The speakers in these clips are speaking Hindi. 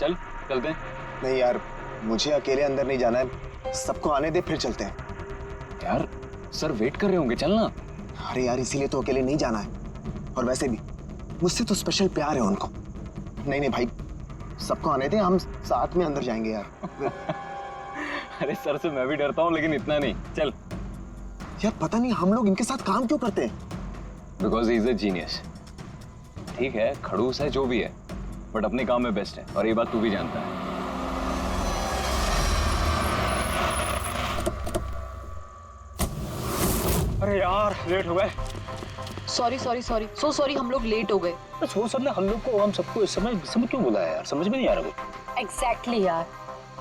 चल चलते हैं। नहीं यार, मुझे अकेले अंदर नहीं जाना है, सबको आने दे फिर चलते हैं। यार सर वेट कर रहे होंगे, चलना। अरे यार इसीलिए तो अकेले नहीं जाना है, और वैसे भी मुझसे तो स्पेशल प्यार है उनको। नहीं नहीं भाई, सबको आने दे, हम साथ में अंदर जाएंगे यार। अरे सर से मैं भी डरता हूँ लेकिन इतना नहीं, चल। यार पता नहीं हम लोग इनके साथ काम क्यों करते हैं। Because he is a genius. ठीक है खड़ूस है जो भी है, बट अपने काम में बेस्ट है, और ये बात तू भी जानता है। अरे यार लेट हो गए। Sorry sorry sorry so sorry, हम लोग लेट हो गए। वो सब ने हम लोग को, हम सबको इस समय क्यों बुलाया यार, समझ में नहीं आ रहा कुछ। एग्जैक्टली यार,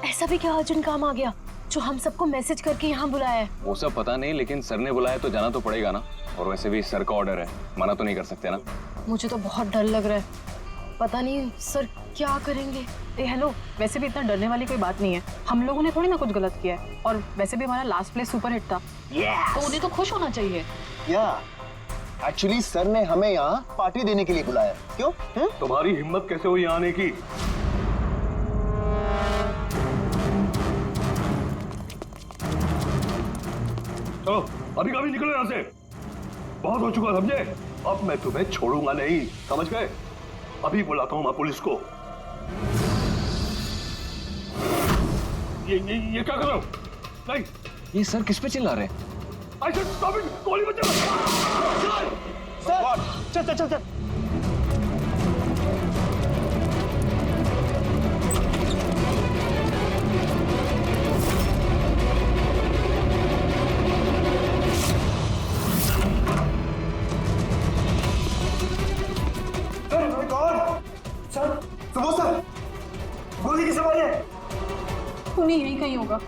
ऐसा भी क्या अर्जेंट काम आ गया जो हम सबको मैसेज करके यहाँ बुलाया है? वो सब पता नहीं, लेकिन सर ने बुलाया तो जाना तो पड़ेगा ना। और वैसे भी सर का ऑर्डर है, मना तो नहीं कर सकते ना। मुझे तो बहुत डर लग रहा है, पता नहीं सर क्या करेंगे। हेलो, वैसे भी इतना डरने वाली कोई बात नहीं है, हम लोगों ने थोड़ी ना कुछ गलत किया है, और वैसे भी हमारा लास्ट प्लेस सुपर हिट था। तो उन्हें तो खुश होना चाहिए। या एक्चुअली सर ने हमें यहाँ पार्टी देने के लिए बुलाया। क्यों? तुम्हारी हिम्मत कैसे हुई आने की? चलो अभी कभी निकलो यहाँ से, बहुत हो चुका समझे। अब मैं तुम्हें छोड़ूंगा नहीं, समझ गए? अभी बुलाता हूँ मैं पुलिस को। ये क्या कर रहे हो? नहीं, ये सर किस पे चिल्ला रहे हैं? I said stop it! गोली मत चला! चल चल चल चल। सर, सुबोध सर, गोली किसे मारी है? उन्हीं यही कहीं होगा।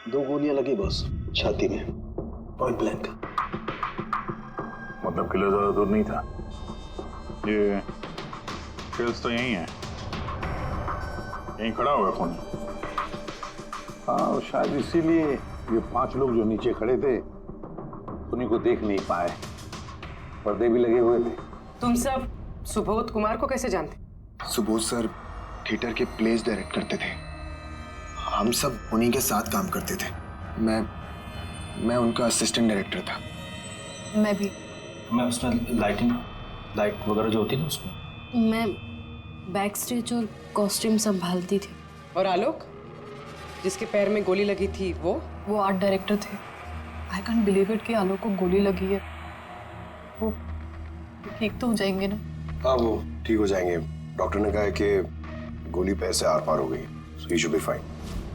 दो गोलियां लगी बॉस, छाती में, पॉइंट ब्लैंक। मतलब किले ज्यादा दूर नहीं था। ये ट्रेल्स तो यही है, यहीं खड़ा हुआ खून। हाँ शायद इसीलिए ये 5 लोग जो नीचे खड़े थे उन्हीं को देख नहीं पाए, पर्दे भी लगे हुए थे। तुम सब सुबोध कुमार को कैसे जानते? सुबोध सर थिएटर के प्लेस डायरेक्ट करते थे, हम सब उन्हीं के साथ काम करते थे। मैं उनका असिस्टेंट डायरेक्टर था। मैं भी। मैं उसमें लाइट वगैरह जो होती है ना उसमें। मैं बैक स्टेज और कॉस्ट्यूम संभालती थी। और आलोक, जिसके पैर में गोली लगी थी, वो आर्ट डायरेक्टर थे। आई कैंट बिलीव इट कि आलोक को गोली लगी है। वो ठीक तो हो जाएंगे ना? हाँ वो ठीक हो जाएंगे, डॉक्टर ने कहा है कि गोली पैर से आर पार हो गई, सो ही शुड बी फाइन।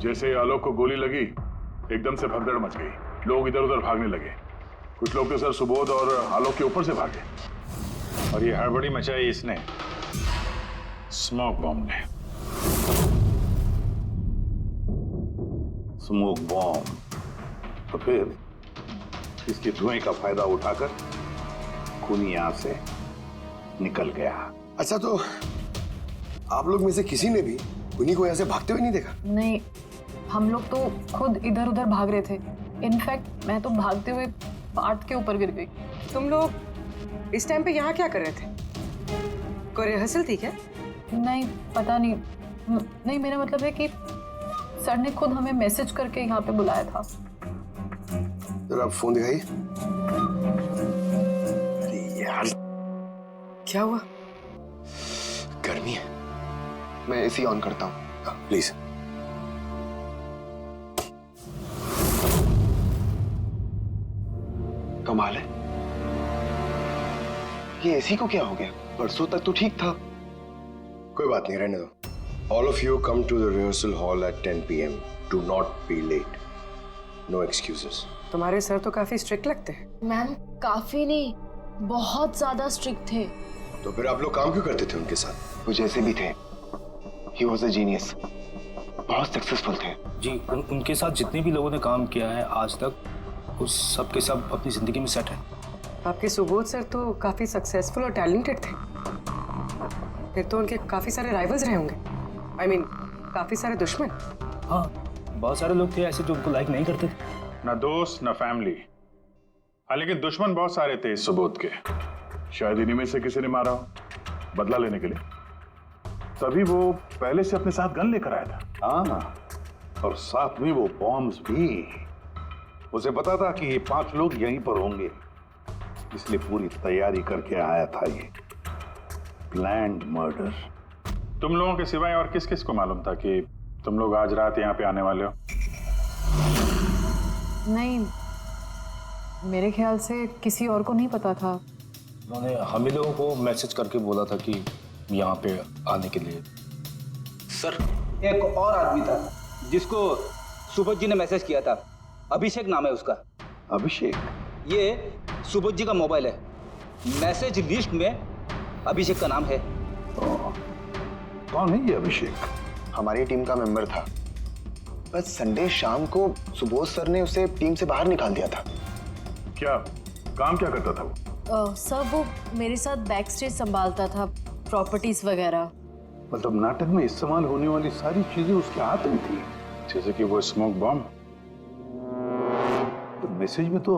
जैसे आलोक को गोली लगी एकदम से भगदड़ मच गई, लोग इधर उधर भागने लगे। कुछ लोग तो सर सुबोध और आलोक के ऊपर से भागे, और ये हड़बड़ी मचाई इसने, स्मोक बॉम्ब ने। Smoke bomb. तो फिर इसके धुएं का फायदा उठाकर खूनी यहां से निकल गया। अच्छा तो आप लोग में से किसी ने भी उन्हीं को यहाँ से भागते हुए नहीं देखा? नहीं, हम लोग तो खुद इधर उधर भाग रहे थे। इनफैक्ट मैं तो भागते हुए पार्ट के ऊपर गिर गई। तुम लोग इस टाइम पे यहाँ क्या कर रहे थे? कोई रिहर्सल थी क्या? नहीं पता नहीं, नहीं मेरा मतलब है कि सर ने खुद हमें मैसेज करके यहाँ पे बुलाया था। जरा आप फोन दिखाइए। अरे यार क्या हुआ? गर्मी है, मैं एसी ऑन करता हूँ। प्लीज। कमाल है, ये एसी को क्या हो गया? परसों तक तो ठीक था। कोई बात नहीं, रहने दो। All of you come to the rehearsal hall at 10 p.m. Do not be late. No excuses. तुम्हारे सर तो काफी स्ट्रिक्ट लगते हैं। मैम काफी नहीं, बहुत ज्यादा स्ट्रिक्ट थे। तो फिर आप लोग काम क्यों करते थे उनके साथ? वो जैसे भी थे, ही वॉज अ जीनियस, बहुत सक्सेसफुल थे। जी उनके साथ जितने भी लोगों ने काम किया है आज तक, उस सब के सब अपनी जिंदगी में सेट है। आपके सुबोध सर तो काफी सक्सेसफुल और टैलेंटेड थे। फिर तो उनके काफी सारे राइवल्स रहे होंगे। I mean, काफी सारे दुश्मन। हाँ, बहुत सारे लोग थे ऐसे जो उनको लाइक नहीं करते थे। ना दोस्त ना फैमिली। हाँ, लेकिन दुश्मन बहुत सारे थे इस सुबोध के। शायद इन्हीं में से किसी ने मारा हो बदला लेने के लिए। तभी वो पहले से अपने साथ गन लेकर आया था। हाँ, और साथ में वो बॉम्ब्स भी। उसे पता था कि ये 5 लोग यहीं पर होंगे, इसलिए पूरी तैयारी करके आया था ये प्लान्ड मर्डर। तुम लोगों के सिवाय और किस किस को मालूम था कि तुम लोग आज रात यहाँ पे आने वाले हो? नहीं, मेरे ख्याल से किसी और को नहीं पता था। उन्होंने हम ही लोगों को मैसेज करके बोला था कि यहाँ पे आने के लिए। सर, एक और आदमी था जिसको सुबोध जी ने मैसेज किया था। अभिषेक नाम है उसका। अभिषेक? ये सुबोध जी का मोबाइल है। मैसेज लिस्ट में अभिषेक का नाम है। कौन है ये अभिषेक? हमारी टीम का मेंबर था, बस संडे शाम को सुबोध सर ने उसे टीम से बाहर निकाल दिया था। क्या काम क्या करता था वो? सर वो मेरे साथ बैक स्टेज संभालता था, प्रॉपर्टीज वगैरह। मतलब नाटक में इस्तेमाल होने वाली सारी चीजें उसके हाथ में थी। जैसे कि वो स्मोक बॉम्ब। तो मैसेज में तो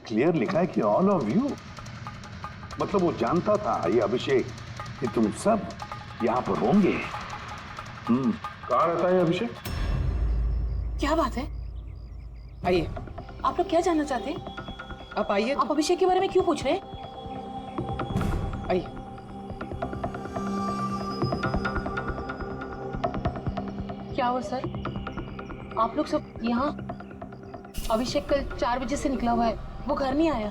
क्लियर लिखा है कि ऑल ऑफ यू। मतलब वो जानता था ये अभिषेक कि तुम सब यहाँ पर होंगे। कहाँ रहता है अभिषेक? क्या बात है? आइए, आप लोग क्या जानना चाहते हैं? आप आइए। आप अभिषेक के बारे में क्यों पूछ रहे हैं? आइए। क्या हुआ सर? आप लोग सब यहाँ? अभिषेक कल 4 बजे से निकला हुआ है, वो घर नहीं आया।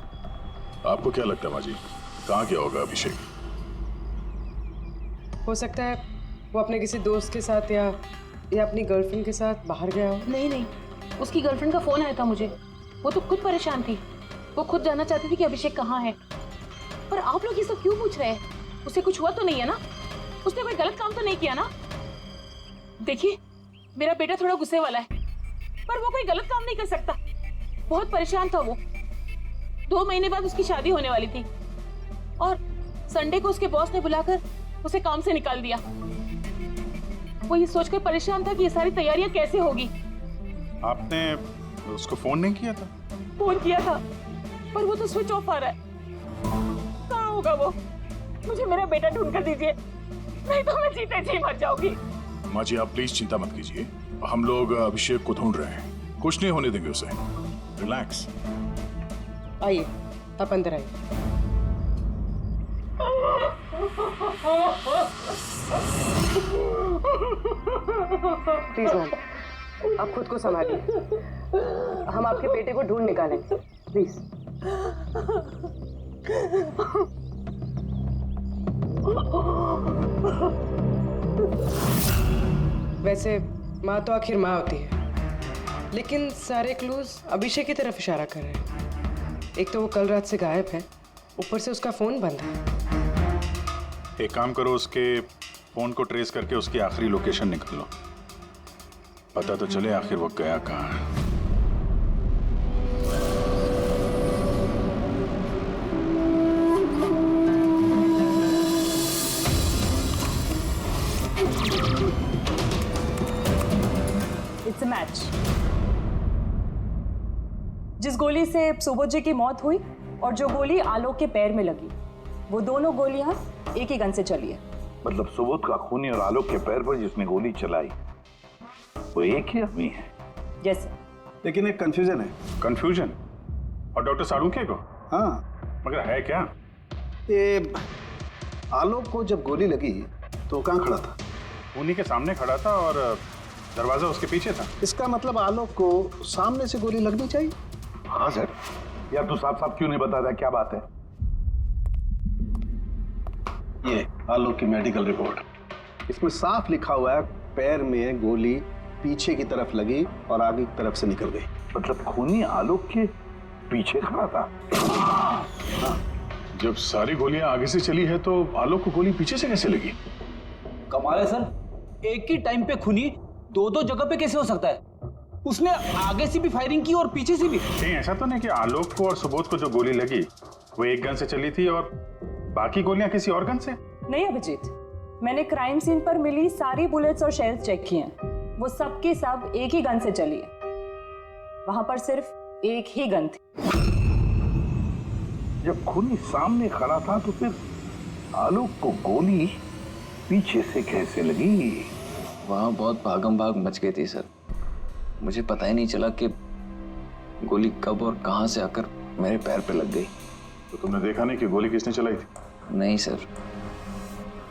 आपको क्या लगता है माँ जी, कहाँ गया होगा अभिषेक? हो सकता है वो अपने किसी दोस्त के साथ या अपनी गर्लफ्रेंड के साथ बाहर गया हो। नहीं, उसकी गर्लफ्रेंड का फोन आया था मुझे। वो तो खुद परेशान थी, वो खुद जानना चाहती थी कि अभिषेक कहाँ है। पर आप लोग ये सब क्यों पूछ रहे हैं? उसे कुछ हुआ तो नहीं है ना? उसने कोई गलत काम तो नहीं किया ना? देखिए, मेरा बेटा थोड़ा गुस्से वाला है, पर वो कोई गलत काम नहीं कर सकता। बहुत परेशान था वो। 2 महीने बाद उसकी शादी होने वाली थी और संडे को उसके बॉस ने बुलाकर उसे काम से निकाल दिया। वो ये सोचकर परेशान था कि ये सारी तैयारियां कैसे होगी। आपने उसको फोन नहीं किया था? फोन किया था, पर वो तो स्विच ऑफ आ रहा है। कहाँ होगा वो? मुझे मेरा बेटा ढूंढ कर दीजिए, नहीं तो मैं जीते जी मर जाऊंगी। माँ जी, आप प्लीज चिंता मत कीजिए, हम लोग अभिषेक को ढूंढ रहे हैं। कुछ नहीं होने देंगे उसे। रिलैक्स। आइए, आप अंदर आइए। प्लीज मैम, आप खुद को संभालिए। हम आपके बेटे को ढूंढ निकालेंगे, प्लीज। वैसे माँ तो आखिर माँ होती है, लेकिन सारे क्लूज अभिषेक की तरफ इशारा कर रहे हैं। एक तो वो कल रात से गायब है, ऊपर से उसका फोन बंद है। एक काम करो, उसके फोन को ट्रेस करके उसकी आखिरी लोकेशन निकाल लो, पता तो चले आखिर वो गया कहाँ है। It's a match. जिस गोली से सुबोध जी की मौत हुई और जो गोली आलोक के पैर में लगी, वो दोनों गोलियां एक ही गन से चली है। मतलब सुबोध का खूनी और आलोक के पैर पर जिसने गोली चलाई वो एक ही आदमी है। यस। लेकिन एक कंफ्यूजन है। कंफ्यूजन? और डॉक्टर साळुंखे को? हाँ, मगर है क्या? ये आलोक को जब गोली लगी तो कहाँ खड़ा था? उन्हीं के सामने खड़ा था और दरवाजा उसके पीछे था। इसका मतलब आलोक को सामने से गोली लगनी चाहिए। हाँ सर। यार तू साफ साफ क्यों नहीं बताता क्या बात है? ये आलोक की मेडिकल रिपोर्ट, इसमें साफ लिखा हुआ है पैर में गोली पीछे की तरफ लगी और आगे की तरफ से निकल गई। मतलब खूनी आलोक के पीछे खड़ा था। जब सारी गोलियां आगे से चली है तो आलोक को गोली पीछे से कैसे लगी? कमाल है सर, एक ही टाइम पे खूनी दो दो जगह पे कैसे हो सकता है? उसने आगे से भी फायरिंग की और पीछे से भी। नहीं, ऐसा तो नहीं कि आलोक को और सुबोध को जो गोली लगी वो एक गन से चली थी और बाकी गोलियां किसी और गन से? नहीं अभिजीत, मैंने क्राइम सीन पर मिली सारी बुलेट्स और शेल्स चेक किए हैं। वो सब की सब एक ही गन से चली है। वहां पर सिर्फ एक ही गन थी। जब खूनी सामने खड़ा था तो फिर आलोक को गोली पीछे से कैसे लगी? वहाँ बहुत भागम भाग मच गई थी सर। मुझे पता ही नहीं चला कि गोली कब और कहाँ से आकर मेरे पैर पे लग गई। तो तुमने देखा नहीं कि गोली किसने चलाई थी? नहीं सर,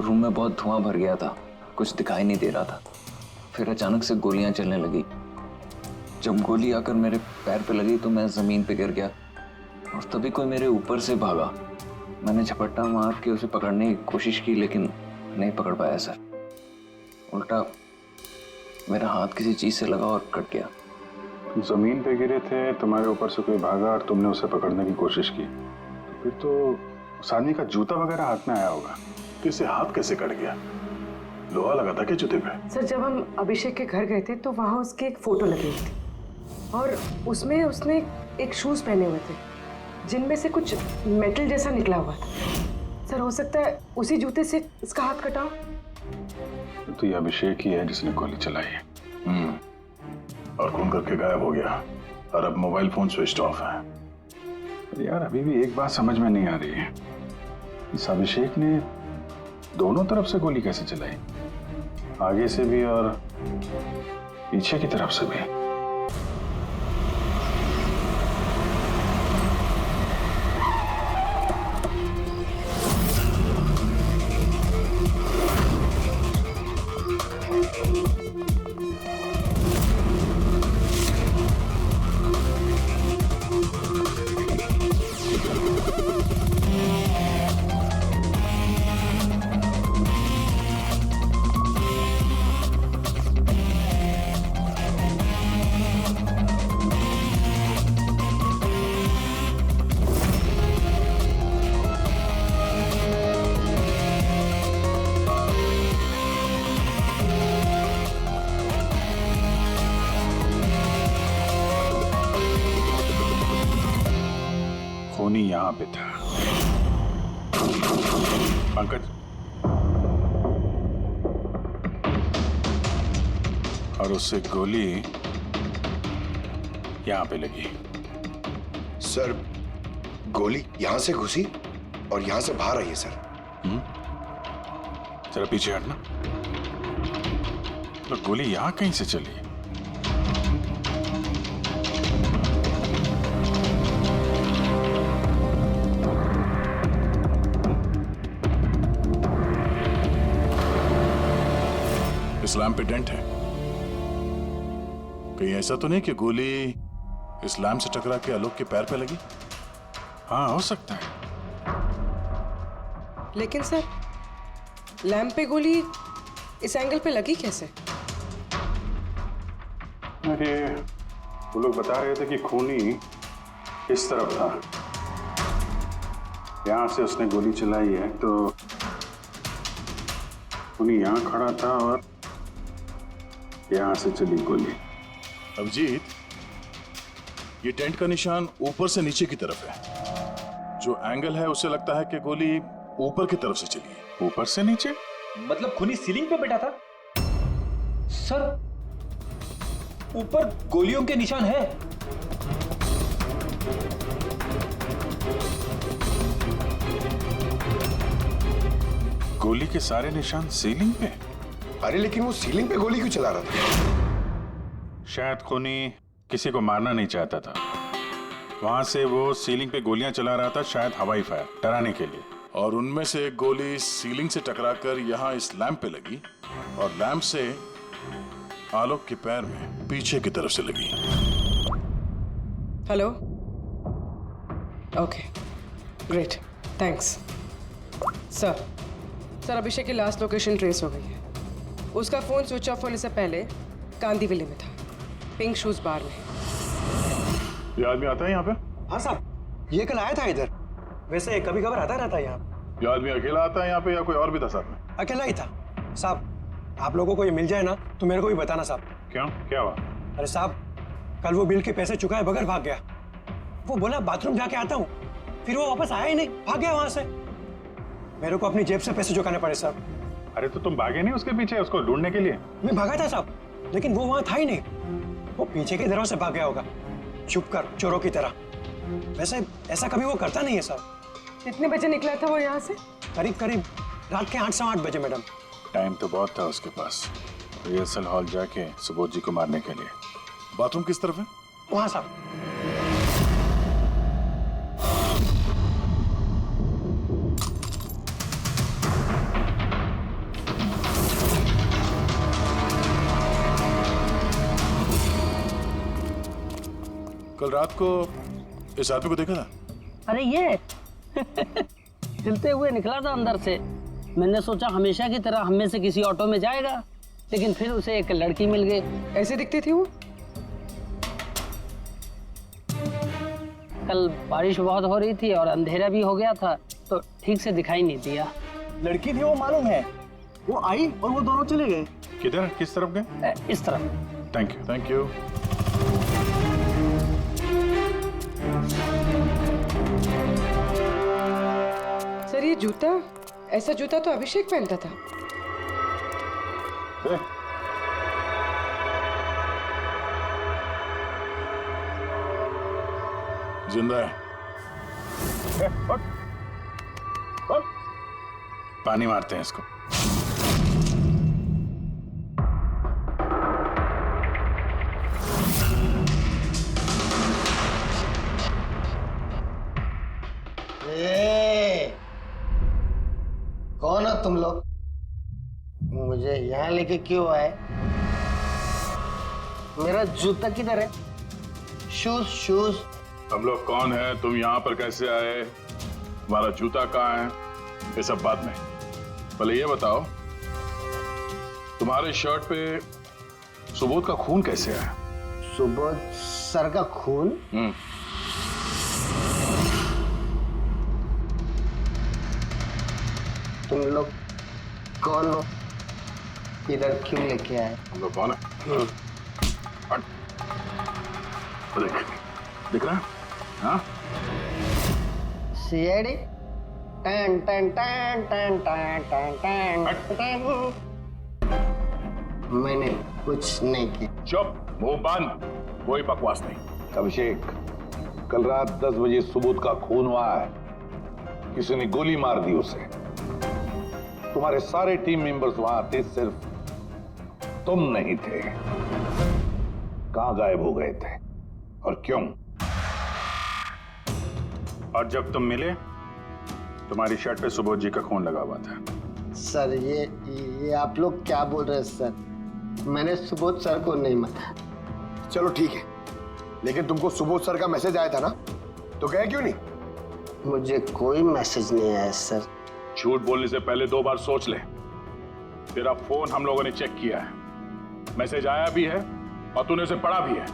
रूम में बहुत धुआं भर गया था, कुछ दिखाई नहीं दे रहा था। फिर अचानक से गोलियां चलने लगी। जब गोली आकर मेरे पैर पे लगी तो मैं जमीन पे गिर गया और तभी कोई मेरे ऊपर से भागा। मैंने झपट्टा मार के उसे पकड़ने की कोशिश की लेकिन नहीं पकड़ पाया सर। उल्टा मेरा हाथ किसी चीज से लगा और कट गया। तुम जमीन पे गिरे थे, तुम्हारे ऊपर से कोई भागा और तुमने उसे पकड़ने की कोशिश की, तो फिर तो उस आदमी का जूता वगैरह हाथ में आया होगा। तो इसे हाथ कैसे कट गया? लोहा लगा था क्या जूते पे? सर, जब हम अभिषेक के घर गए थे तो वहाँ उसकी एक फोटो लगी हुई थी और उसमें उसने एक शूज पहने हुए थे जिनमें से कुछ मेटल जैसा निकला हुआ था। सर, हो सकता है उसी जूते से इसका हाथ कटा हो। तो ये अभिषेक ही है जिसने गोली चलाई है। और खून करके गायब हो गया और अब मोबाइल फोन स्विच ऑफ है। पर यार अभी भी एक बात समझ में नहीं आ रही है, इस अभिषेक ने दोनों तरफ से गोली कैसे चलाई? आगे से भी और पीछे की तरफ से भी। खूनी यहां पे था। पंकज, और उससे गोली यहां पे लगी। सर, गोली यहां से घुसी और यहां से बाहर आई है सर। जरा पीछे हटना। तो गोली यहां कहीं से चली? इस लैम्प पे डेंट है। कहीं ऐसा तो नहीं कि गोली इस लैम्प से टकरा के आलोक के पैर पे लगी? हाँ, हो सकता है। लेकिन सर, लैंप पे गोली इस एंगल पे लगी कैसे? अरे वो लोग बता रहे थे कि खूनी इस तरफ था, यहां से उसने गोली चलाई है, तो खूनी यहां खड़ा था और यहां से चली गोली। अभिजीत, ये टेंट का निशान ऊपर से नीचे की तरफ है। जो एंगल है उससे लगता है कि गोली ऊपर की तरफ से चली है। ऊपर से नीचे मतलब खूनी सीलिंग पे बैठा था? सर, ऊपर गोलियों के निशान है। गोली के सारे निशान सीलिंग पे? अरे लेकिन वो सीलिंग पे गोली क्यों चला रहा था? शायद खूनी किसी को मारना नहीं चाहता था, वहां से वो सीलिंग पे गोलियां चला रहा था, शायद हवाई फायर, डराने के लिए। और उनमें से एक गोली सीलिंग से टकराकर यहाँ इस लैंप पे लगी और लैंप से आलोक के पैर में पीछे की तरफ से लगी। Hello, okay, great, thanks. Sir, Abhishek की लास्ट लोकेशन ट्रेस हो गई है। उसका फोन स्विच ऑफ होने से पहले कांदीवली में था, पिंक शूज बार में। ये आदमी आता है यहाँ पे? हाँ साहब, ये कल आया था इधर। वैसे कभी कभार आता रहता है यहाँ। ये आदमी अकेला आता है यहाँ पे या कोई और भी था साथ में? अकेला ही था साहब। आप लोगों को ये मिल जाए ना तो मेरे को भी बताना साहब। क्यों, क्या हुआ? अरे साहब, कल वो बिल के पैसे चुकाए बगैर भाग गया। वो बोला बाथरूम जाके आता हूँ, फिर वो वापस आया ही नहीं, भाग गया वहां से। मेरे को अपनी जेब से पैसे चुकाने पड़े साहब। अरे तो तुम भागे नहीं उसके पीछे उसको ढूंढने के लिए? मैं भागा था साहब, लेकिन वो वहां था ही नहीं। वो पीछे के दरवाजे से भाग गया होगा, छुप कर, चोरों की तरह। वैसे ऐसा कभी वो करता नहीं है साहब। कितने बजे निकला था वो यहाँ से? करीब करीब रात के 8 सवा 8 बजे मैडम। टाइम तो बहुत था उसके पास रिहर्सल हॉल जाके सुबोध जी को मारने के लिए। बाथरूम किस तरफ है? वहां साहब। कल रात को इस आदमी को देखा था? अरे ये हिलते हुए निकला था अंदर से। मैंने सोचा हमेशा की तरह हम में से किसी ऑटो में जाएगा, लेकिन फिर उसे एक लड़की मिल गई। ऐसे दिखती थी वो? कल बारिश बहुत हो रही थी और अंधेरा भी हो गया था, तो ठीक से दिखाई नहीं दिया। लड़की थी वो मालूम है, वो आई और वो दोनों चले गए। किधर, किस तरफ गए? इस तरफ। Thank you, thank you. Sir ये जूता, ऐसा जूता तो अभिषेक पहनता था। जिंदा है। पानी मारते हैं इसको। कौन हो तुम लोग? मुझे यहाँ लेके क्यों आए? मेरा जूता किधर है? Shoes shoes. हम लोग कौन है, तुम यहाँ पर कैसे आए, तुम्हारा जूता कहाँ है, ये सब बात में। पहले ये बताओ, तुम्हारे शर्ट पे सुबोध का खून कैसे आया? सुबोध सर का खून? तुम लोग कौन हो? इधर क्यों लेके आए? हम लोग कौन है? देख, दिख रहा है? हाँ? सीआईडी? टन टन टन टन टन टन टन। मैंने कुछ नहीं किया। चुप, मुंह बंद, कोई बकवास नहीं। अभिषेक, कल रात 10 बजे सुबोध का खून हुआ है। किसी ने गोली मार दी उसे। तुम्हारे सारे टीम मेंबर्स वहां थे, सिर्फ तुम नहीं थे। कहां गायब हो गए थे और क्यों? और जब तुम मिले, तुम्हारी शर्ट पे सुबोध जी का खून लगा हुआ था। सर ये आप लोग क्या बोल रहे हैं सर? मैंने सुबोध सर को नहीं मारा। चलो ठीक है, लेकिन तुमको सुबोध सर का मैसेज आया था ना, तो गए क्यों नहीं? मुझे कोई मैसेज नहीं आया सर। झूठ बोलने से पहले 2 बार सोच ले। तेरा फोन हम लोगों ने चेक किया है, मैसेज आया भी है और तूने उसे पढ़ा भी है।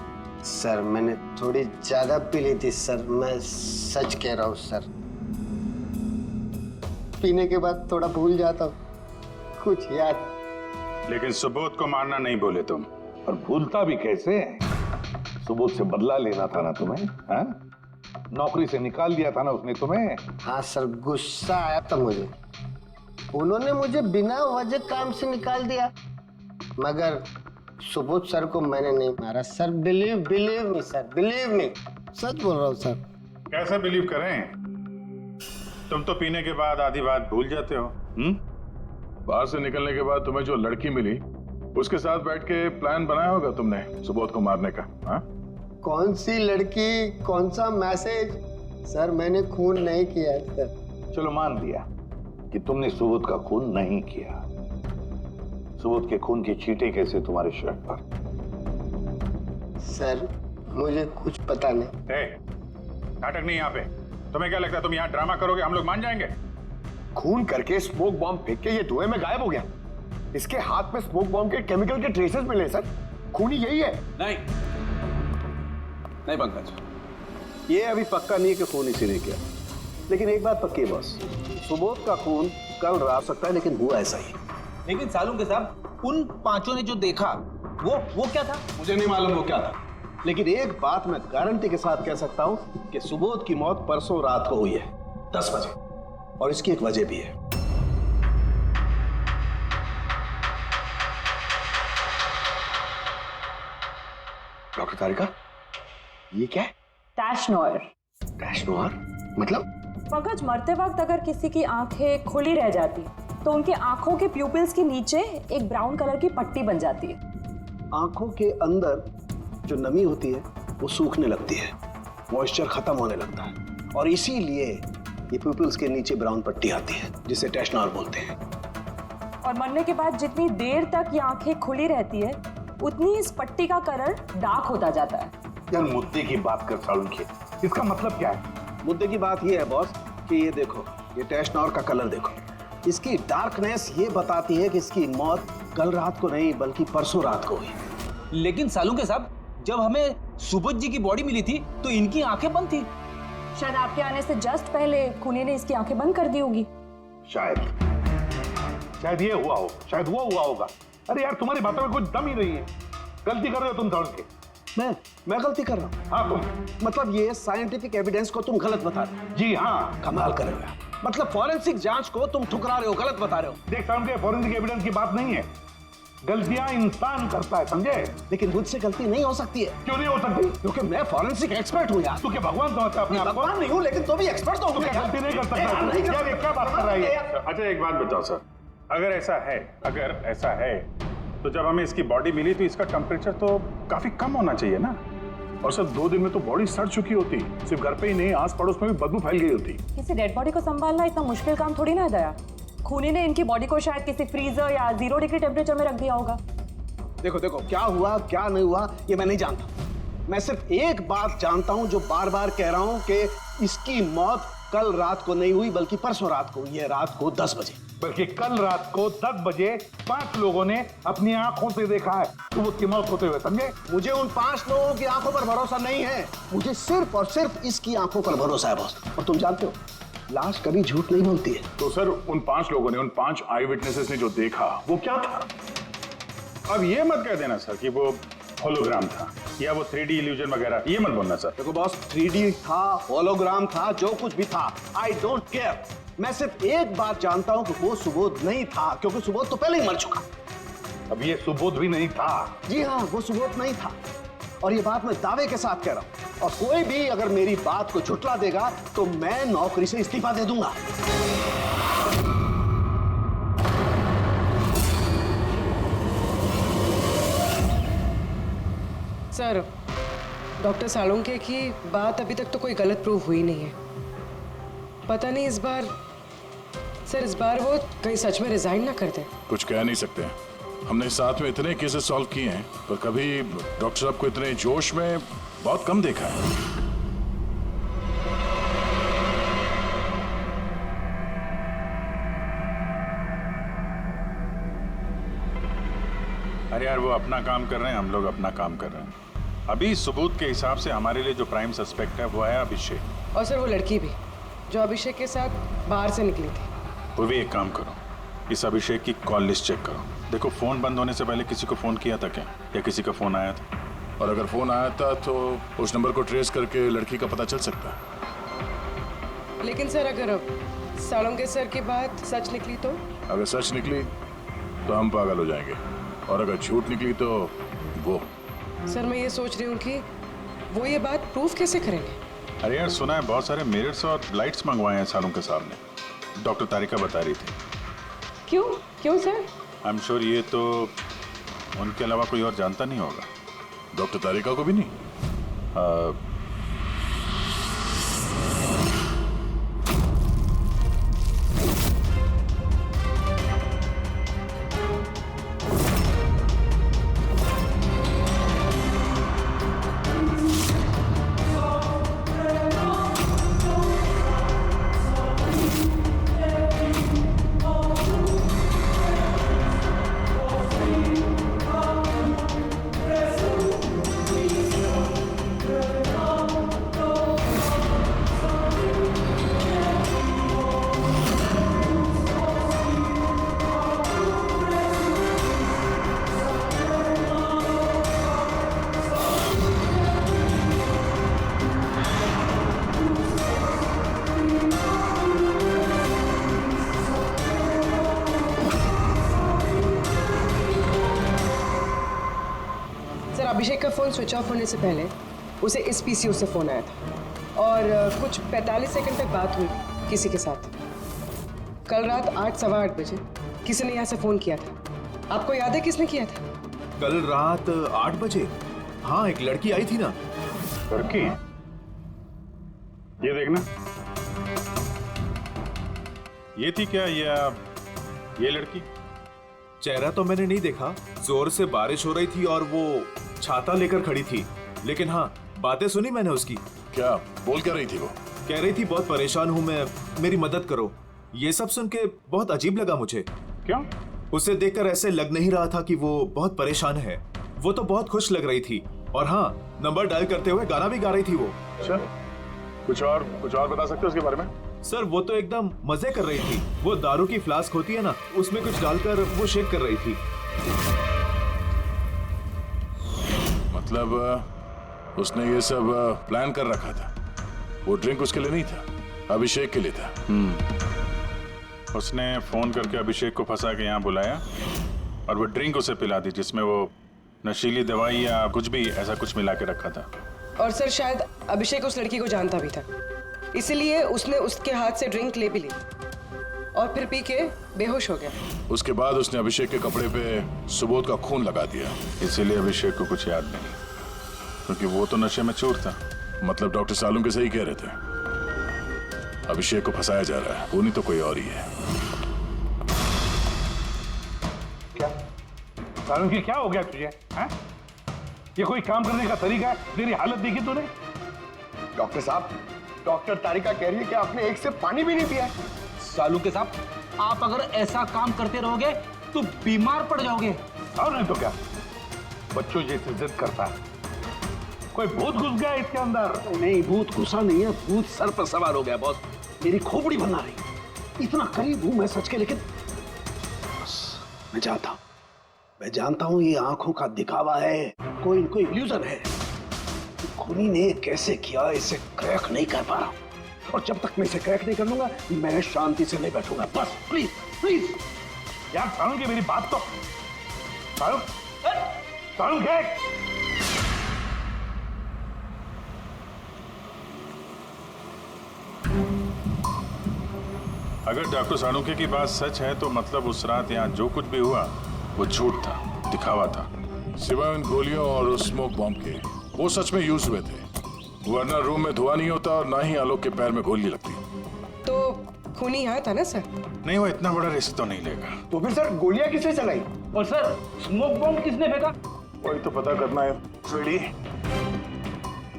सर मैंने थोड़ी ज्यादा पी ली थी सर, मैं सच कह रहा हूँ सर। पीने के बाद थोड़ा भूल जाता हूँ, कुछ याद। लेकिन सुबोध को मारना नहीं बोले तुम, और भूलता भी कैसे? सुबोध से बदला लेना था ना तुम्हें, हाँ? नौकरी से निकाल दिया था ना उसने तुम्हें। हाँ सर, गुस्सा आया था मुझे। उन्होंने मुझे बिना वजह काम से निकाल दिया, मगर सुबोध सर को मैंने नहीं मारा sir. Believe me sir, believe me, सच बोल रहा हूँ सर। कैसे बिलीव करें? तुम तो पीने के बाद आधी बात भूल जाते हो। बाहर से निकलने के बाद तुम्हें जो लड़की मिली, उसके साथ बैठ के प्लान बनाया होगा तुमने सुबोध को मारने का, हाँ? कौन सी लड़की, कौन सा मैसेज? सर मैंने खून नहीं किया सर। चलो मान लिया कि तुमने सुबोध का खून नहीं किया। सुबोध के खून की छींटे कैसे तुम्हारे शर्ट पर? सर मुझे कुछ पता नहीं। नाटक नहीं यहाँ पे। तुम्हें क्या लगता है तुम यहाँ ड्रामा करोगे, हम लोग मान जाएंगे? खून करके स्मोक बॉम्ब फेंक के ये धुएं में गायब हो गया। इसके हाथ में स्मोक बॉम्ब के केमिकल के ट्रेसेस मिले सर। खूनी यही है। नहीं नहीं पंकज, ये अभी पक्का नहीं है कि खून इसी ने किया, लेकिन एक बात पक्की है बॉस, सुबोध का खून कल रात सकता है, लेकिन हुआ ऐसा ही। लेकिन सालून के साहब, उन पांचों ने जो देखा वो क्या था? मुझे नहीं मालूम वो क्या था, लेकिन एक बात मैं गारंटी के साथ कह सकता हूं कि सुबोध की मौत परसों रात को हुई है 10 बजे, और इसकी एक वजह भी है। डॉक्टर तारिका, ये क्या है? टैश नोयर। टैश नोयर मतलब? पंकज, मरते वक्त अगर किसी की आंखें खुली रह जाती तो उनके आंखों के प्यूपिल्स के नीचे एक ब्राउन कलर की पट्टी बन जाती है। आंखों के अंदर जो नमी होती है वो सूखने लगती है, मॉइस्चर खत्म होने लगता है, और इसीलिए ये प्यूपिल्स के नीचे ब्राउन पट्टी आती है, जिसे टैश नोयर बोलते हैं। और मरने के बाद जितनी देर तक ये आंखें खुली रहती है उतनी इस पट्टी का कलर डार्क होता जाता है। यार मुद्दे की बात कर सालून की, इसका मतलब क्या है? मुद्दे की बात ये है बॉस कि ये देखो, ये टैश नोयर का कलर देखो, इसकी डार्कनेस ये बताती है कि इसकी मौत कल रात को नहीं बल्कि परसों रात को हुई। लेकिन सालून के साहब, जब हमें सुबोध जी की बॉडी मिली थी तो इनकी आंखें बंद थी। शायद आपके आने से जस्ट पहले खूनी ने इसकी आंखें बंद कर दी होगी। शायद ये हुआ हो, शायद वो हुआ होगा। अरे यार, तुम्हारी बातों में कुछ दम ही नहीं है। गलती कर रहे हो तुम सालून के। मैं गलती कर रहा हूँ? हाँ तुम। मतलब ये साइंटिफिक एविडेंस को तुम गलत बता रहे हो? जी हाँ। कमाल कर रहे हो। मतलब फॉरेंसिक जांच को तुम ठुकरा रहे हो, गलत बता रहे हो। देख सालून के, फॉरेंसिक एविडेंस की बात नहीं है, गलतियां इंसान करता है, समझे? लेकिन मुझसे गलती नहीं हो सकती है। क्यों नहीं हो सकती? क्योंकि मैं फॉरेंसिक एक्सपर्ट हूँ यार। तू क्या भगवान समझता है अपने आप को? भगवान नहीं हूँ, लेकिन तो भी एक्सपर्ट तो हूँ। गलती नहीं कर सकता यार, ये क्या बात कर रहा है? अच्छा एक बात बताओ सर, अगर ऐसा है तो जब हमें इसकी बॉडी मिली तो इसका टेम्परेचर तो काफी कम होना चाहिए ना, और सर 2 दिन में तो बॉडी सड़ चुकी होती, सिर्फ घर पे ही नहीं आस पड़ोस में भी बदबू फैल गई होती। किसी डेड बॉडी को संभालना इतना मुश्किल काम थोड़ी ना है दया। खूनी ने इनकी बॉडी को शायद किसी फ्रीजर या 0 डिग्री टेम्परेचर में रख दिया होगा। देखो देखो, क्या हुआ क्या नहीं हुआ ये मैं नहीं जानता, मैं सिर्फ एक बात जानता हूं जो बार बार कह रहा हूं कि इसकी मौत कल रात को नहीं हुई बल्कि परसों रात को हुई है, रात को 10 बजे। बल्कि कल रात को 10 बजे 5 लोगों ने अपनी आंखों से देखा है तो उसकी मौत होते हुए, समझे? मुझे उन 5 लोगों की आंखों पर भरोसा नहीं है, मुझे सिर्फ और सिर्फ इसकी आंखों पर भरोसा है बॉस। और तुम जानते हो लाश कभी झूठ नहीं बोलती है। तो सर उन 5 लोगों ने, उन 5 आई विटनेसेस ने जो देखा वो क्या था? अब ये मत कह देना सर कि वो होलोग्राम था या वो 3D इल्यूजन वगैरह, ये मत बोलना सर। देखो बॉस, 3D था, होलोग्राम था, जो कुछ भी था, आई डोंट केयर। मैं सिर्फ एक बात जानता हूं कि वो सुबोध नहीं था, क्योंकि सुबोध तो पहले ही मर चुका। अब ये सुबोध भी नहीं था? जी हाँ, वो सुबोध नहीं था, और ये बात मैं दावे के साथ कह रहा हूं। और कोई भी अगर मेरी बात को झुठला देगा तो मैं नौकरी से इस्तीफा दे दूंगा। सर, डॉक्टर सालुंके की बात अभी तक तो कोई गलत प्रूव हुई नहीं है। पता नहीं इस बार वो कहीं सच में रिजाइन ना कर दे। कुछ कह नहीं सकते, हमने साथ में इतने केसेस सॉल्व किए हैं पर कभी डॉक्टर साहब को इतने जोश में बहुत कम देखा है। अरे यार, वो अपना काम कर रहे हैं, हम लोग अपना काम कर रहे हैं। अभी सबूत के हिसाब से हमारे लिए जो प्राइम सस्पेक्ट है वो है अभिषेक। और सर वो लड़की भी जो अभिषेक के साथ बाहर से निकली थी। वो भी एक काम करो, इस अभिषेक की कॉल लिस्ट चेक करो, देखो फोन बंद होने से पहले किसी को फोन किया था क्या, या किसी का फोन आया था? और अगर फोन आया था तो उस नंबर को ट्रेस करके लड़की का पता चल सकता है। लेकिन सर अगर सालुंके सर की बात सच निकली तो? अगर सच निकली तो हम पागल हो जाएंगे, और अगर झूठ निकली तो वो। सर मैं ये सोच रही हूँ कि वो ये बात प्रूफ कैसे करेंगे? अरे यार, सुना है बहुत सारे मिरर्स और लाइट्स मंगवाए हैं सालुंके साहब ने, डॉक्टर तारिका बता रही थी। क्यों सर? आई एम श्योर ये तो उनके अलावा कोई और जानता नहीं होगा। डॉक्टर तारिका को भी नहीं। अभिषेक का फ़ोन स्विच ऑफ होने से पहले उसे इस पीसीओ से फ़ोन आया था और कुछ 45 सेकंड तक बात हुई किसी के साथ। कल रात 8 सवा 8 बजे किसी ने यहाँ से फ़ोन किया था। आपको याद है किसने किया था? कल रात 8 बजे? हाँ, एक लड़की आई थी ना। लड़की? ये देखना, ये थी क्या या ये लड़की? चेहरा तो मैंने नहीं देखा, जोर से बारिश हो रही थी और वो छाता लेकर खड़ी थी, लेकिन हाँ बातें सुनी मैंने उसकी। क्या बोल क्या रही थी वो? कह रही थी बहुत परेशान हूँ मैं, मेरी मदद करो। ये सब सुन के बहुत अजीब लगा मुझे। क्यों? उसे देखकर ऐसे लग नहीं रहा था कि वो बहुत परेशान है। वो तो बहुत खुश लग रही थी और हाँ, नंबर डायल करते हुए गाना भी गा रही थी वो। अच्छा, कुछ और बता सकते हो उसके बारे में? सर वो तो एकदम मजे कर रही थी। वो दारू की फ्लास्क होती है ना, उसमें कुछ डालकर वो शेक कर रही थी। मतलब उसने ये सब प्लान कर रखा था। वो ड्रिंक उसके लिए नहीं था, अभिषेक के लिए था। उसने फोन करके अभिषेक को फंसा के यहाँ बुलाया और वो ड्रिंक उसे पिला दी जिसमें वो नशीली दवाई या कुछ भी ऐसा कुछ मिला के रखा था। और सर शायद अभिषेक उस लड़की को जानता भी था, इसीलिए उसने उसके हाथ से ड्रिंक ले भी ली और फिर पी के बेहोश हो गया। उसके बाद उसने अभिषेक के कपड़े पे सुबोध का खून लगा दिया, इसीलिए अभिषेक को कुछ याद नहीं, क्योंकि वो तो नशे में चूर था। मतलब डॉक्टर सालुंके सही कह रहे थे, अभिषेक को फंसाया जा रहा है, वो नहीं तो कोई और ही है। क्या सालुंके, क्या हो गया तुझे? हैं? ये कोई काम करने का तरीका है? तेरी हालत देखी तूने? डॉक्टर साहब, डॉक्टर तारिका कह रही है कि आपने एक से पानी भी नहीं पिया। सालुंके साहब, आप अगर ऐसा काम करते रहोगे तो बीमार पड़ जाओगे। और नहीं तो क्या, बच्चों जैसे जिद करता है। कोई भूत घुस गया इसके अंदर। नहीं, भूत घुसा नहीं है, भूत सर पर सवार हो गया बॉस। मेरी खोपड़ी बना रही। इतना करीब हूं मैं सच के, लेकिन बस मैं जानता हूं ये आंखों का दिखावा है, कोई इनको इल्यूजन है। खूनी ने कैसे किया इसे क्रैक नहीं कर पा रहा, और जब तक मैं इसे क्रैक नहीं कर लूंगा मैं शांति से नहीं बैठूंगा। बस प्लीज प्लीज यार सालुंके, मेरी बात तो सालुंके। अगर डॉक्टर सालुंके की बात सच है तो मतलब उस रात यहाँ जो कुछ भी हुआ वो झूठ था, दिखावा था। सिवाय उन गोलियों और उस स्मोक बॉम्ब के, वो सच में यूज हुए थे, वरना रूम में धुआं नहीं होता और ना ही आलोक के पैर में गोली लगती। तो खूनी यहाँ था ना सर? नहीं, वो इतना बड़ा रिस्क तो नहीं लेगा। तो फिर सर गोलियां किसने चलाई? और सर स्मोक बॉम्ब किसने फेंका? वही तो पता करना है फ्रेडी।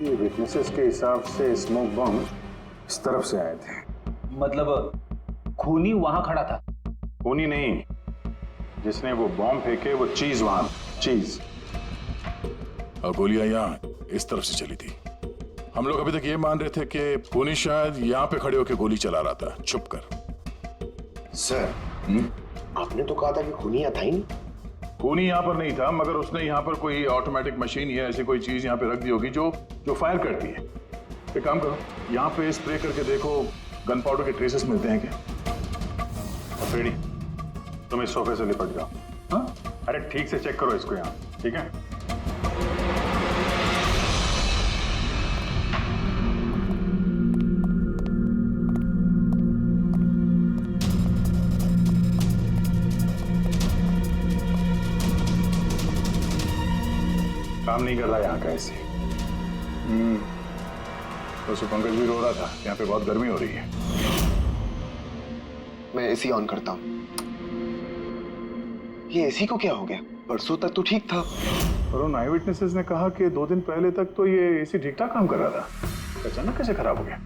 ये विटनेसेस के हिसाब से स्मोक बॉम्ब इस तरफ से आए थे। मतलब खूनी वहां खड़ा था? खूनी नहीं, जिसने वो बॉम्ब फेंके वो चीज वहां, चीज, और गोलियां यहाँ इस तरफ से चली थी। हम लोग अभी तक ये मान रहे थे कि खूनी शायद यहाँ पे खड़े होकर गोली चला रहा था छुप कर। सर आपने तो कहा था कि खूनी यहाँ था ही नहीं। खूनी यहाँ पर नहीं था, मगर उसने यहाँ पर कोई ऑटोमेटिक मशीन या ऐसी कोई चीज यहाँ पे रख दी होगी जो फायर करती है। एक काम करो, यहाँ पे स्प्रे करके देखो गन पाउडर के ट्रेसेस मिलते हैं क्या। और फ्रेडी, तुम इस सोफे से लिपट जाओ। हाँ, अरे ठीक से चेक करो इसको यहाँ, ठीक है? काम नहीं कर रहा यहाँ का ऐसे। तो पंकज भी रो रहा था, यहाँ पे बहुत गर्मी हो रही है। मैं एसी ऑन करता हूँ। ये एसी को क्या हो गया? परसों तक तो ठीक था। और उन आई विटनेसेस ने कहा कि 2 दिन पहले तक तो ये एसी ठीक ठाक काम कर रहा था, अचानक कैसे खराब हो गया?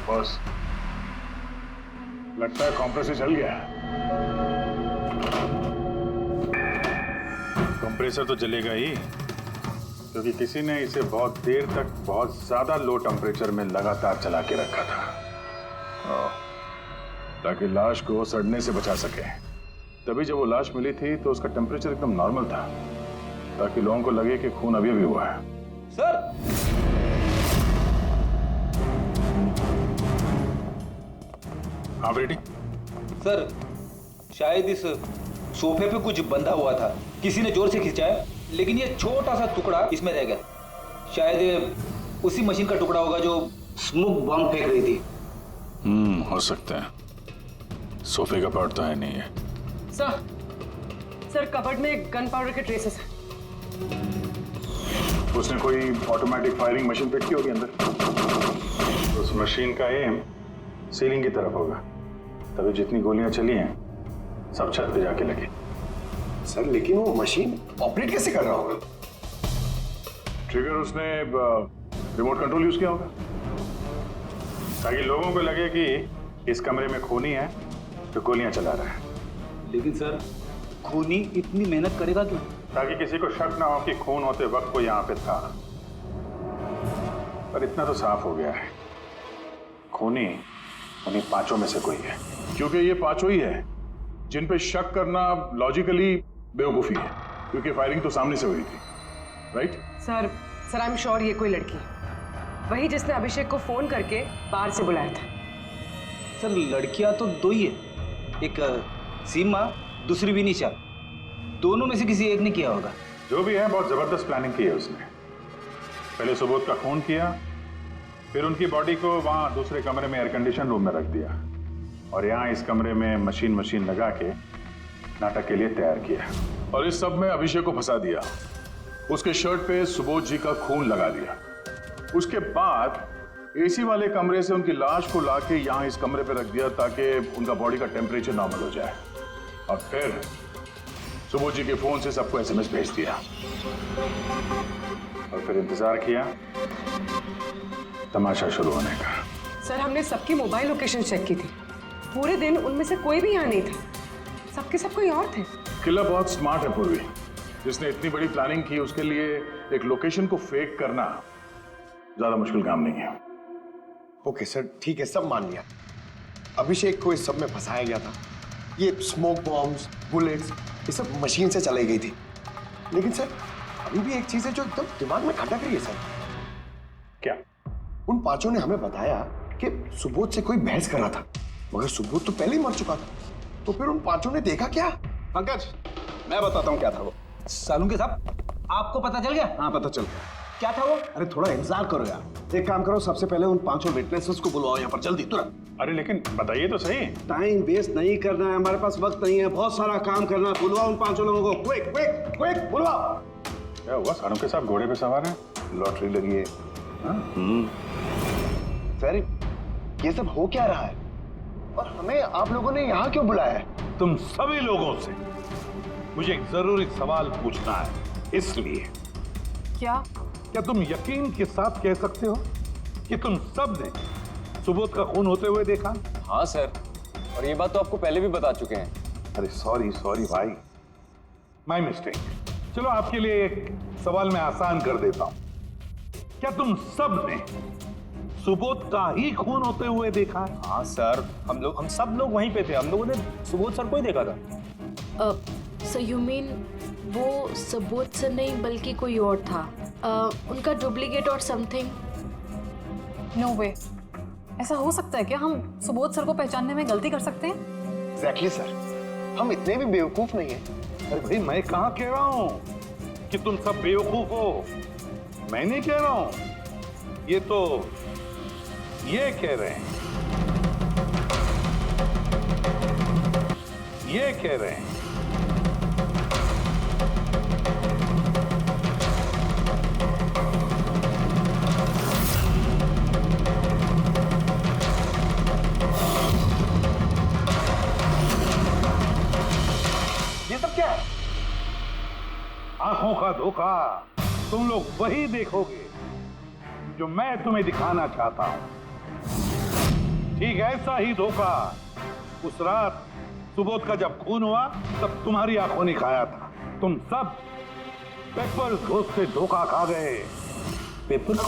बॉस, लगता है कंप्रेसर चल गया। कंप्रेसर तो जलेगा ही, क्योंकि किसी ने इसे बहुत देर तक बहुत ज्यादा लो टेम्परेचर में लगातार चला के रखा था, ताकि लाश को सड़ने से बचा सके। तभी जब वो लाश मिली थी तो उसका टेम्परेचर एकदम नॉर्मल था, ताकि लोगों को लगे कि खून अभी हुआ है। सर, हाँ रेडी? सर शायद इस सोफे पे कुछ बंधा हुआ था, किसी ने जोर से खिंचाया, लेकिन ये छोटा सा टुकड़ा इसमें रह गया। शायद ये उसी मशीन का टुकड़ा होगा जो स्मोक बम फेंक रही थी। हो सकता है। सोफे का पार्ट तो है नहीं है। सर कबर्ड में गन पाउडर के ट्रेसेस हैं। उसने कोई ऑटोमेटिक फायरिंग मशीन फिट की होगी अंदर। उस मशीन का एम सीलिंग की तरफ होगा, तभी जितनी गोलियां चली हैं सब छत पे जाके लगी। सर लेकिन वो मशीन ऑपरेट कैसे कर रहा होगा? ट्रिगर उसने रिमोट कंट्रोल यूज किया होगा ताकि लोगों को लगे कि इस कमरे में खूनी है तो गोलियां चला रहा है। लेकिन सर खूनी इतनी मेहनत करेगा क्यों? ताकि किसी को शक ना हो कि खून होते वक्त वो यहाँ पे था। पर इतना तो साफ हो गया है, खूनी उन्हीं पांचों में से कोई है, क्योंकि ये पांचों ही है जिन पे शक करना लॉजिकली बेवकूफी है, क्योंकि फायरिंग तो सामने से हुई थी, right? Sir I am sure ये कोई लड़की है, वही जिसने अभिषेक को फोन करके बाहर से बुलाया था। सर लड़कियां तो दो ही है, एक सीमा, दूसरी विनीशा। दोनों में से किसी एक ने किया होगा। जो भी है बहुत जबरदस्त प्लानिंग की है उसने। पहले सुबोध का खून किया, फिर उनकी बॉडी को वहां दूसरे कमरे में एयर कंडीशन रूम में रख दिया, और यहाँ इस कमरे में मशीन लगा के नाटक के लिए तैयार किया, और इस सब में अभिषेक को फंसा दिया। उसके शर्ट पे सुबोध जी का खून लगा दिया। उसके बाद एसी वाले कमरे से उनकी लाश को लाके यहाँ इस कमरे पे रख दिया ताकि उनका बॉडी का टेम्परेचर नॉर्मल हो जाए, और फिर सुबोध जी के फोन से सबको एसएमएस भेज दिया, और फिर इंतजार किया तमाशा शुरू होने का। सर हमने सबकी मोबाइल लोकेशन चेक की थी, पूरे दिन उनमें से कोई भी यहाँ नहीं था, सबके सब कोई और थे। किलर बहुत स्मार्ट है पूर्वी, जिसने इतनी बड़ी प्लानिंग की उसके लिए एक लोकेशन को फेक करना ज्यादा मुश्किल काम नहीं है। ओके सर ठीक है, सब मान लिया। अभिषेक को इस सब में फंसाया गया था। ये स्मोक बॉम्ब्स, बुलेट्स, ये सब मशीन से चलाई गई थी। लेकिन सर अभी भी एक चीज है जो एकदम दिमाग में खटक रही है सर। क्या? उन पांचों ने हमें बताया कि सुबोध से कोई बहस कर रहा था, मगर सुबोध तो पहले ही मर चुका था। तो फिर उन पांचों ने देखा क्या? पंकज मैं बताता हूँ क्या था वो। सालुंके साहब आपको पता चल गया? हाँ पता चल गया। क्या था वो? अरे थोड़ा इंतजार करो यार। एक काम करो, सबसे पहले उन पांचों विटनेसेस को बुलाओ यहाँ पर जल्दी, तुरंत। अरे लेकिन बताइए तो सही। टाइम वेस्ट नहीं करना है, हमारे पास वक्त नहीं है, बहुत सारा काम करना है। बुलवाओ उन पांचों लोगों को, क्विक क्विक क्विक बुलवाओ। क्या हुआ? सारों के साथ घोड़े पे सवार है, लॉटरी लगी है। सर ये सब हो क्या रहा है, और हमें आप लोगों ने यहाँ क्यों बुलाया है? तुम सभी लोगों से मुझे एक जरूरी सवाल पूछना है, इसलिए। क्या तुम यकीन के साथ कह सकते हो कि तुम सब ने सुबोध का खून होते हुए देखा? हाँ सर, और ये बात तो आपको पहले भी बता चुके हैं। अरे सॉरी भाई, माय मिस्टेक। चलो आपके लिए एक सवाल मैं आसान कर देता हूं। क्या तुम सब ने सुबोध का ही खून होते हुए देखा है? हाँ सर, हम सब लोग वहीं पे थे। हम लोगों ने सुबोध सर को ही देखा था। सो यू मीन वो सुबोध सर नहीं बल्कि कोई और था, उनका डुप्लीकेट और समथिंग? नो वे, ऐसा हो सकता है क्या? हम सुबोध सर को पहचानने में गलती कर सकते हैं? एग्जैक्टली सर, हम इतने भी बेवकूफ नहीं हैं। अरे भाई मैं कहाँ कह रहा हूं कि तुम सब बेवकूफ हो, मैं नहीं कह रहा हूं, ये तो ये कह रहे हैं, ये कह रहे हैं। ये सब क्या है? आंखों का धोखा। तुम लोग वही देखोगे जो मैं तुम्हें दिखाना चाहता हूं। ठीक ऐसा ही धोखा उस रात सुबोध का जब खून हुआ तब तुम्हारी आंखों ने खाया था। तुम सब पेपर्स घोस्ट से धोखा खा गए। पेपर्स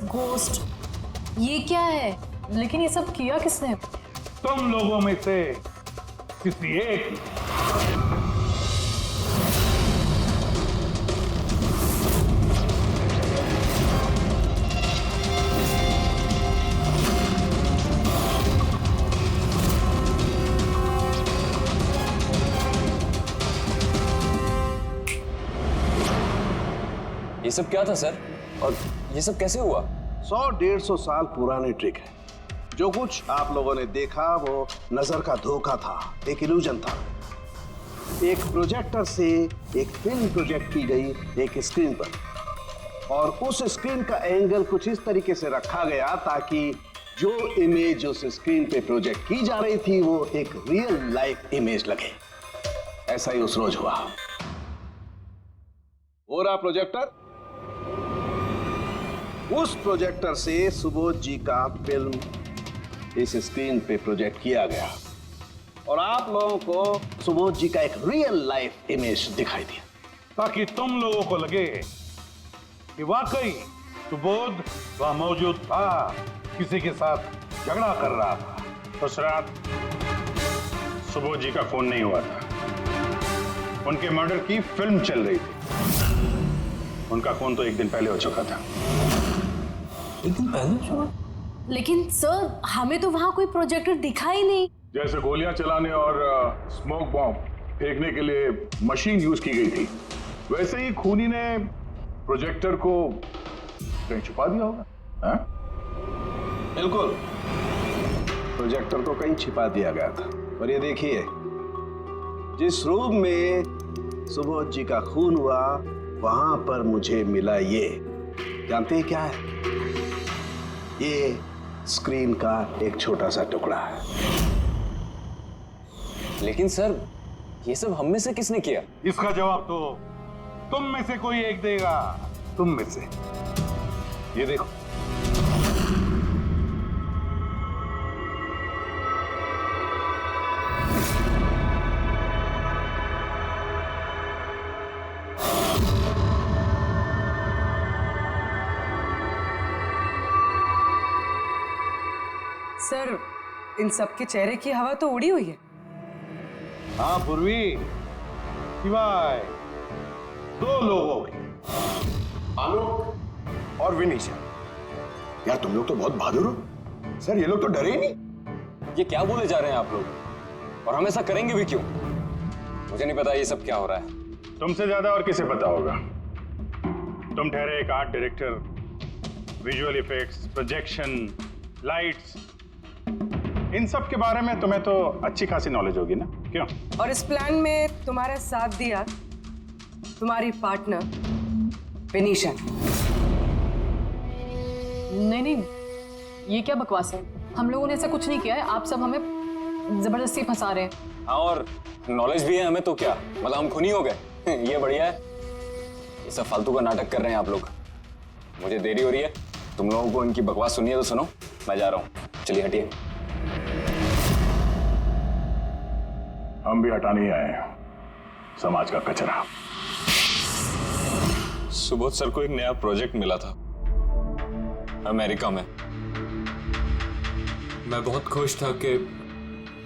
घोस्ट, ये क्या है? लेकिन ये सब किया किसने? तुम लोगों में से किसी एक ने। ये सब क्या था सर? और ये सब कैसे हुआ? 100-150 साल पुरानी ट्रिक है। जो कुछ आप लोगों ने देखा वो नजर का धोखा था, एक इल्यूजन था। एक प्रोजेक्टर से एक फिल्म प्रोजेक्ट की गई एक स्क्रीन पर, और उस स्क्रीन का एंगल कुछ इस तरीके से रखा गया ताकि जो इमेज उस स्क्रीन पे प्रोजेक्ट की जा रही थी वो एक रियल लाइफ इमेज लगे। ऐसा ही उस रोज हुआ। हो रहा प्रोजेक्टर, उस प्रोजेक्टर से सुबोध जी का फिल्म इस स्क्रीन पे प्रोजेक्ट किया गया और आप लोगों को सुबोध जी का एक रियल लाइफ इमेज दिखाई दिया, ताकि तुम लोगों को लगे कि वाकई सुबोध वहां मौजूद था, किसी के साथ झगड़ा कर रहा था। उस रात सुबोध जी का खून नहीं हुआ था, उनके मर्डर की फिल्म चल रही थी। उनका खून तो एक दिन पहले हो चुका था। एक दिन पहले हो चुका? लेकिन सर हमें तो वहां कोई प्रोजेक्टर दिखा ही नहीं। जैसे गोलियां चलाने और स्मोक बॉम्ब फेंकने के लिए मशीन यूज की गई थी, वैसे ही खूनी ने प्रोजेक्टर को कहीं छुपा दिया होगा। हाँ? बिल्कुल, प्रोजेक्टर को कहीं छिपा दिया गया था। और ये देखिए, जिस रूम में सुबोध जी का खून हुआ वहां पर मुझे मिला ये, जानते हैं क्या है? ये स्क्रीन का एक छोटा सा टुकड़ा है। लेकिन सर ये सब हम में से किसने किया? इसका जवाब तो तुम में से कोई एक देगा। तुम में से। ये देखो, सर इन सबके चेहरे की हवा तो उड़ी हुई है। हाँ पूर्वी, सिवाय 2 लोगों की, आलोक और विनीशा। यार तुम लोग तो बहुत बहादुर हो। सर ये लोग तो डरे ही नहीं। ये क्या बोले जा रहे हैं आप लोग? और हम ऐसा करेंगे भी क्यों? मुझे नहीं पता ये सब क्या हो रहा है। तुमसे ज्यादा और किसे पता होगा? तुम ठहरे एक art director, visual effects, projection, lights, इन सब के बारे में तुम्हें तो अच्छी खासी नॉलेज होगी ना, क्यों? और इस प्लान में तुम्हारा साथ दिया तुम्हारी पार्टनर विनीशा। नहीं नहीं, ये क्या बकवास है? हम लोगों ने ऐसा कुछ नहीं किया है। आप सब हमें जबरदस्ती फंसा रहे हैं। हाँ, और नॉलेज भी है हमें तो क्या, मतलब हम खूनी हो गए? ये बढ़िया है। ये सब फालतू का नाटक कर रहे हैं आप लोग। मुझे देरी हो रही है, तुम लोगों को इनकी बकवास सुनिए तो सुनो, मैं जा रहा हूँ। चलिए हटिए। हम भी हटाने ही आए हैं समाज का कचरा। सुबोध सर को एक नया प्रोजेक्ट मिला था अमेरिका में। मैं बहुत खुश था कि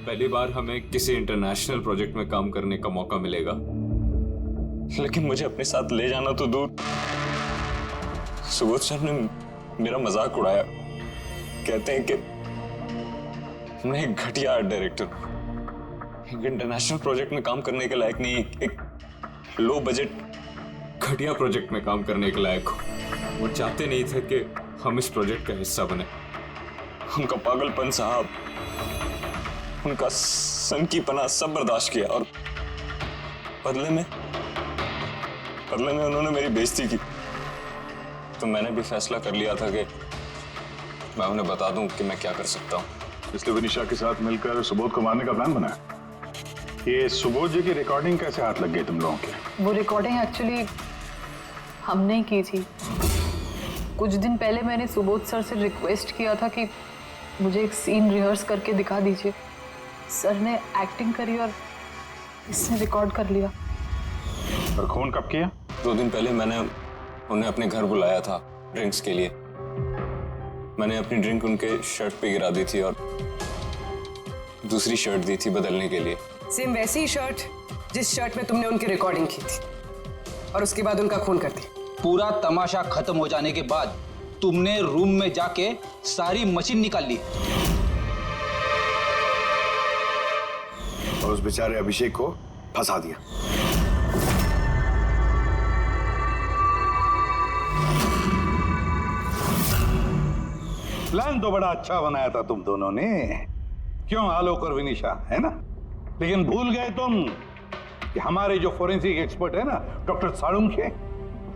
पहली बार हमें किसी इंटरनेशनल प्रोजेक्ट में काम करने का मौका मिलेगा, लेकिन मुझे अपने साथ ले जाना तो दूर, सुबोध सर ने मेरा मजाक उड़ाया। कहते हैं कि मैं एक घटिया आर्ट डायरेक्टर हूं, एक इंटरनेशनल प्रोजेक्ट में काम करने के लायक नहीं, एक लो बजट घटिया प्रोजेक्ट में काम करने के लायक हूं। वो चाहते नहीं थे कि हम इस प्रोजेक्ट का हिस्सा बने। उनका पागलपन साहब, उनका सनकीपना सब बर्दाश्त किया, और बदले में उन्होंने मेरी बेइज्जती की। तो मैंने भी फैसला कर लिया था कि मैं उन्हें बता दूं कि मैं क्या कर सकता हूं। इसलिए विनीशा के साथ मिलकर सुबोध को मारने का प्लान बनाया। ये सुबोध जी की रिकॉर्डिंग कैसे हाथ लग गई तुम लोगों के? वो रिकॉर्डिंग एक्चुअली हमने ही की थी। कुछ दिन पहले मैंने सुबोध सर से रिक्वेस्ट किया था कि मुझे एक सीन रिहर्स करके दिखा दीजिए। सर ने एक्टिंग करी और इसने रिकॉर्ड कर लिया। और खून कब किया? 2 दिन पहले मैंने उन्हें अपने घर बुलाया था ड्रिंक्स के लिए। मैंने अपनी ड्रिंक उनके शर्ट पे गिरा दी थी और दूसरी शर्ट दी थी बदलने के लिए। सेम वैसी ही शर्ट जिस शर्ट में तुमने उनकी रिकॉर्डिंग की थी, और उसके बाद उनका खून कर दिया। पूरा तमाशा खत्म हो जाने के बाद तुमने रूम में जाके सारी मशीन निकाल ली और उस बेचारे अभिषेक को फंसा दिया। प्लान तो बड़ा अच्छा बनाया था तुम दोनों ने, क्यों आलोक और विनिशा, है ना? लेकिन भूल गए तुम कि हमारे जो फोरेंसिक एक्सपर्ट है ना, डॉक्टर साळुंखे,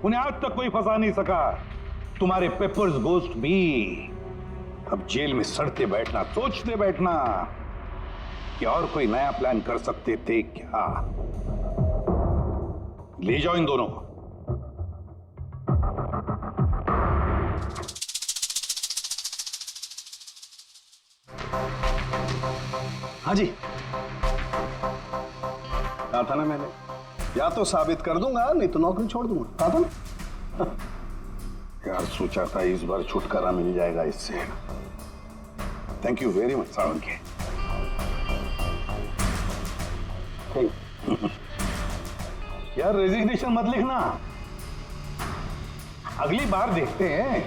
उन्हें आज तक कोई फंसा नहीं सका। तुम्हारे पेपर्स गोस्ट भी अब जेल में सड़ते बैठना, सोचते बैठना कि और कोई नया प्लान कर सकते थे क्या। ले जाओ इन दोनों को। हाँ जी, कहा था ना मैंने, या तो साबित कर दूंगा नहीं तो नौकरी छोड़ दूंगा, कहा था ना। यार सोचा था इस बार छुटकारा मिल जाएगा इससे। Thank you very much Salunkhe. यार रेजिग्नेशन मत लिखना, अगली बार देखते हैं